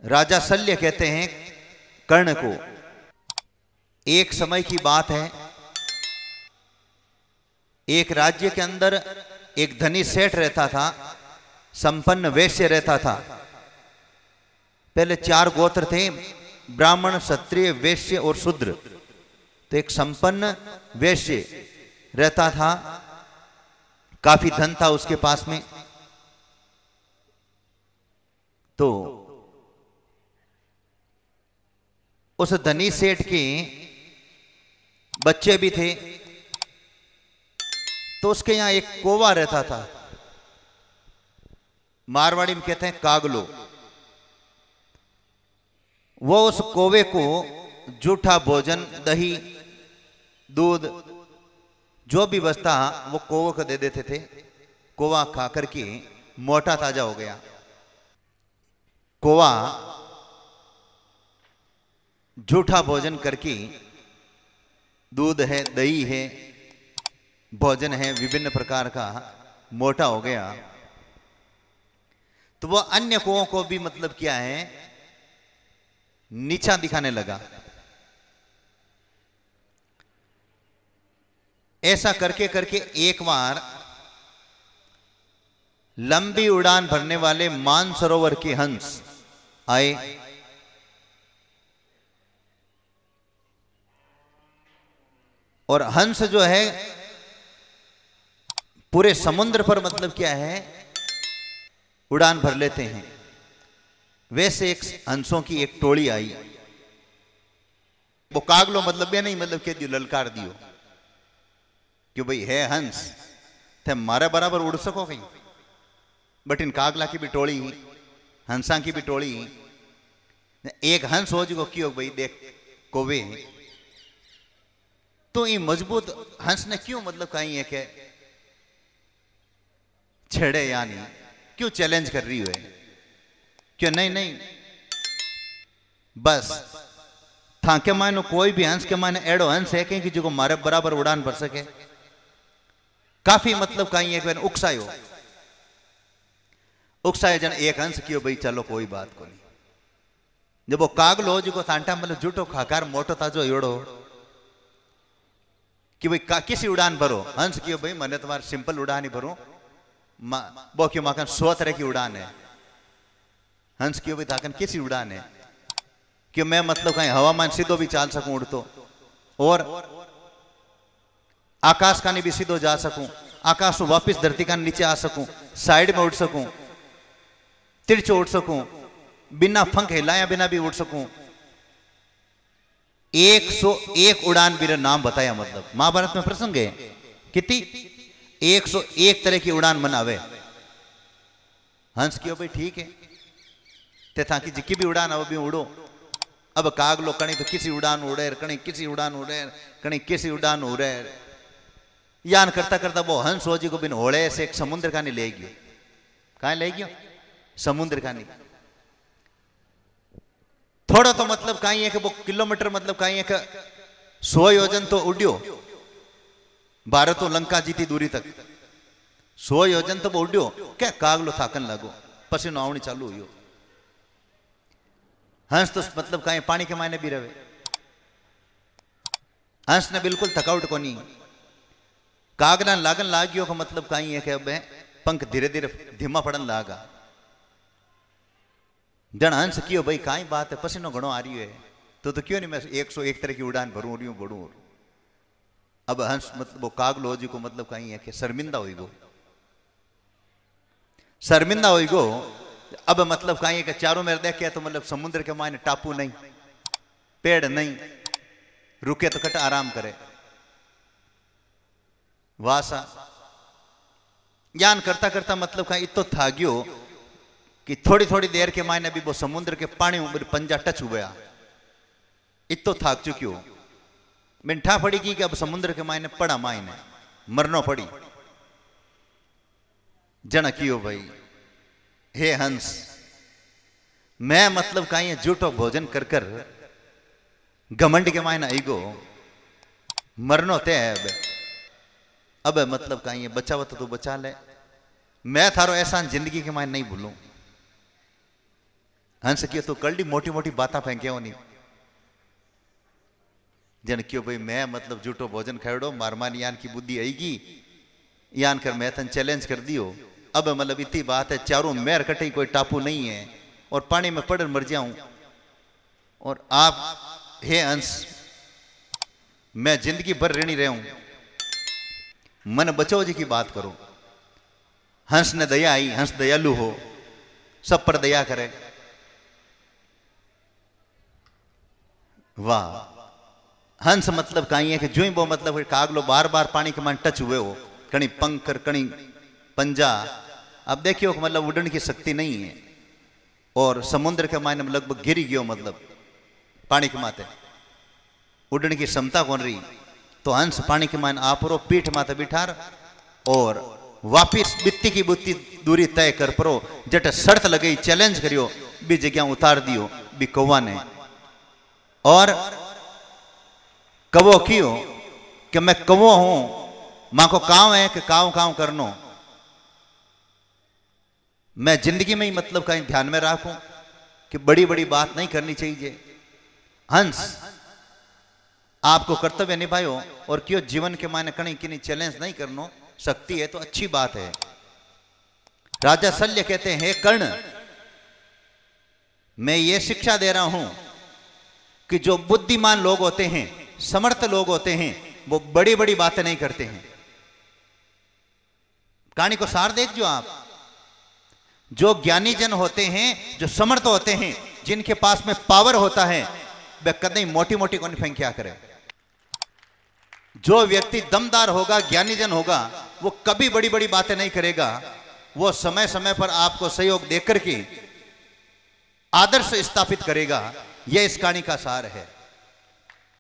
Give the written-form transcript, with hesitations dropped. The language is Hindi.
राजा शल्य कहते हैं कर्ण को, एक समय की बात है, एक राज्य के अंदर एक धनी सेठ रहता था, संपन्न वैश्य रहता था। पहले 4 गोत्र थे, ब्राह्मण, क्षत्रिय, वैश्य और शूद्र। तो एक संपन्न वैश्य रहता था, काफी धन था उसके पास में। तो उस धनी सेठ के बच्चे भी थे, तो उसके यहां एक कोवा रहता था, मारवाड़ी में कहते हैं कागलो। वो उस कोवे को जूठा भोजन, दही, दूध, जो भी बचता वो कोवे को दे देते थे। कोवा खा करके मोटा ताजा हो गया। कोवा जूठा भोजन करके, दूध है, दही है, भोजन है विभिन्न प्रकार का, मोटा हो गया। तो वो अन्य कोवों को भी मतलब क्या है, नीचा दिखाने लगा। ऐसा करके करके एक बार लंबी उड़ान भरने वाले मानसरोवर के हंस आए। और हंस जो है पूरे समुद्र पर मतलब क्या है, उड़ान भर लेते हैं। वैसे एक हंसों की एक टोली आई। वो कागलो मतलब ये नहीं, मतलब कह दियो, ललकार दियो कि भाई है हंस, थे मारे बराबर उड़ सको कहीं। बट इन कागला की भी टोली, हंसा की भी टोली। एक हंस हो जो क्यों भाई देख कोवे। तो ये मजबूत हंस ने क्यों मतलब कहीं है कि छेड़े, यानी क्यों चैलेंज कर रही है, क्यों नहीं नहीं, बस था के मानो कोई भी हंस के माने एड़ो हंस है कि जो मारे बराबर उड़ान भर सके। काफी मतलब कहीं एक उकसायो उकसायो जन एक हंस क्यों भाई, चलो कोई बात को नहीं। जब वो कागलो जो सांटा मतलब झूठो खाकार मोटो ताजो योड़ो कि भाई किसी उड़ान भरो। हंस क्यों भाई, मैंने तुम्हारी सिंपल उड़ान ही भरूं, वो क्यों माखन 100 तरह की उड़ान है। हंस क्यों भी थाकन किसी उड़ान है कि मैं मतलब कहीं हवामान सीधो भी चाल सकूं उड़तो, और आकाश का नहीं भी सीधो जा सकूं, आकाश में वापिस धरती का नीचे आ सकूं, साइड में उड़ सकूं, तिरछो उड़ सकूं, बिना पंख हिलाया बिना भी उड़ सकूं। 101 उड़ान भी नाम बताया। मतलब महाभारत में प्रसंग है कितनी, 101 तरह की उड़ान मनावे। हंस क्यों भाई ठीक है, ते ताकि जिकी भी उड़ान अब भी उड़ो। अब कागलो कणी तो किसी उड़ान उड़े, कणी किसी उड़ान उड़े, कणी किसी उड़ान उड़े, यान करता करता वो हंस हो जी को बिन होड़े से एक समुद्र का नहीं ले गयो। कहां ले गयो, समुद्र का नहीं। थोड़ा तो मतलब कहीं है कि वो किलोमीटर मतलब कहीं है कि 100 योजन तो उड्यो, भारत तो लंका जीती दूरी तक 100 योजन तो वो उड्यो। क्या कागलो थाकन लगो, पसीनो आवनी चालू हुई। हंस तो मतलब कहीं पानी के मायने भी रहे। हंस ने बिल्कुल थकावट को नहीं। कागला लागन लाग्यो का मतलब कहीं है कि अब पंख धीरे धीरे धीमा पड़न लागा। जन हंस क्यों भाई काई बात है, पसीनो घणो आ रही है, तो क्यों नहीं मैं 101 तरह की उड़ान भरूं रही हूं बढ़ू। अब हंस मतलब वो कागलो जी को मतलब कहीं है कि शर्मिंदा होई गो, शर्मिंदा होई गो। अब मतलब कहीं है कि चारों में देखे तो मतलब समुद्र के मायने टापू नहीं, पेड़ नहीं, रुके तो कट आराम करे। वासा ज्ञान करता करता मतलब कहीं इतो था गयो कि थोड़ी थोड़ी देर के मायने भी वो समुद्र के पानी ऊपर पंजा टच हुआ। इतो थाक चुक्यो, मिठा पड़ी की कि अब समुद्र के मायने पड़ा मायने मरनो पड़ी। जन कियो भाई, हे हंस, मैं मतलब कहीं झूठो भोजन कर कर घमंड के मायने आई गो, मरनो ते अब मतलब कहीं बचाव तो तू बचा ले, मैं थारो एहसान जिंदगी के मायने नहीं भूलूं। हंस क्यों तो कल मोटी मोटी बात फेंके नहीं जन क्यों भाई मैं मतलब झूठो भोजन खाड़ो मारमान यान की बुद्धि आएगी यान कर मैं तन चैलेंज कर दियो अब मतलब इतनी बात है चारों मेर कटे कोई टापू नहीं है और पानी में पड़ मर जाऊं और आप हे हंस मैं जिंदगी भर ऋणी रहूं मन बचाओ जी की बात करो। हंस ने दया आई, हंस दयालु हो, सब पर दया करे। वाह, हंस मतलब कहीं है कि जो ही वो मतलब कागलो बार बार पानी के मान टच हुए हो, कहीं पंख कहीं पंजा। अब देखियो मतलब उड़ने की शक्ति नहीं है और समुद्र के मायने में लगभग गिरी गयो, मतलब पानी के माथे उड़ने की क्षमता कौन रही। तो हंस पानी के मायने आपरो पीठ माथे बिठार और वापिस बित्ती की बुत्ती दूरी तय कर परो। जट शर्त लगी चैलेंज करियो बी जगह उतार दियो बी कौवा ने और कवो कियो कि मैं कवो हूं, मां को काव है कि काव काव करनो। मैं जिंदगी में ही मतलब कहीं ध्यान में रखूं कि बड़ी बड़ी बात नहीं करनी चाहिए। हंस आपको कर्तव्य निभायो और क्यों जीवन के मायने कहीं किन्हीं चैलेंज नहीं करनो शक्ति है तो अच्छी बात है। राजा शल्य कहते हैं, हे कर्ण, मैं ये शिक्षा दे रहा हूं कि जो बुद्धिमान लोग होते हैं, समर्थ लोग होते हैं, वो बड़ी बड़ी बातें नहीं करते हैं। कहानी को सार देख जो आप, जो ज्ञानी जन होते हैं, जो समर्थ होते हैं, जिनके पास में पावर होता है, वे कदम मोटी मोटी कौन फेंक्या करे। जो व्यक्ति दमदार होगा, ज्ञानी जन होगा, वो कभी बड़ी बड़ी बातें नहीं करेगा। वो समय समय पर आपको सहयोग देकर के आदर्श स्थापित करेगा। यह इस कहानी का सार है।